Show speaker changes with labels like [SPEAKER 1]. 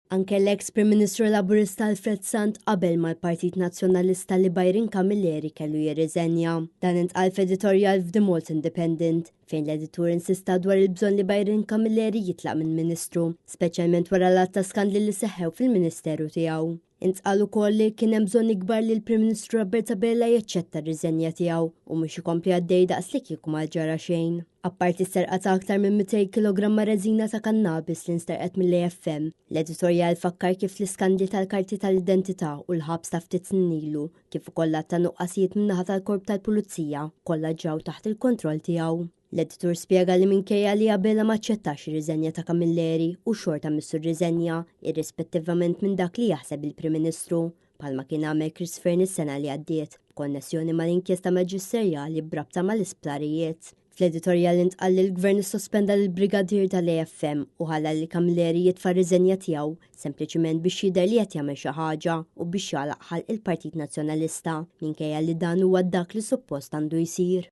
[SPEAKER 1] Anke l-ex Prim Ministru Laburista Alfred Sant qabel mal-Partit Nazzjonalista li Bajrin Kamilleri kellu jirriżenja. Dan intqal f'editorjal f'The Malta Independent fejn l-editur insista dwar il-bżonn li Bajrin Kamilleri jitlaq minn Ministru, speċjalment wara l-att ta' skandli li seħħew fil-Ministeru tiegħu. Intqal ukoll li kien hemm bżonn ikbar li l-Prim Ministru Roberta Bella jaċċetta r-riżenja tiegħu u mhux ikompli għaddej daqs li kieku ma ġara xejn. Apparti s-serqa ta' aktar minn 200 kg reżina ta' kannabis li nsterqet mill-AFM, l-editorjal fakkar kif l-iskandli tal-karti tal-identità u l-ħabs ta' ftit snilu kif ukoll ta' nuqqasijiet min-naħa tal-korp tal-pulizija kollha ġew taħt il-kontroll tiegħu. L-editur spjega li minkejja li qabel ma ċċettax ir-riżenja ta' Kamilleri u xorta missu r-riżenja irrispettivament minn dak li jaħseb il-Prim Ministru, bħalma kien għamel Chris Fearn is-sena li għaddiet b'konnessjoni mal-inkjesta maġisterjali b'rabta mal-isptarijiet. Fl-editorjal intqal li l-Gvern issospenda lill-Brigadier tal-AFM u ħalla li Kamilleri jitfa' r-riżenja tiegħu sempliċiment biex jidher li qed jagħmel xi ħaġa u biex jalaq ħalq il-Partit Nazzjonalista minkejja li dan huwa dak li suppost għandu jsir.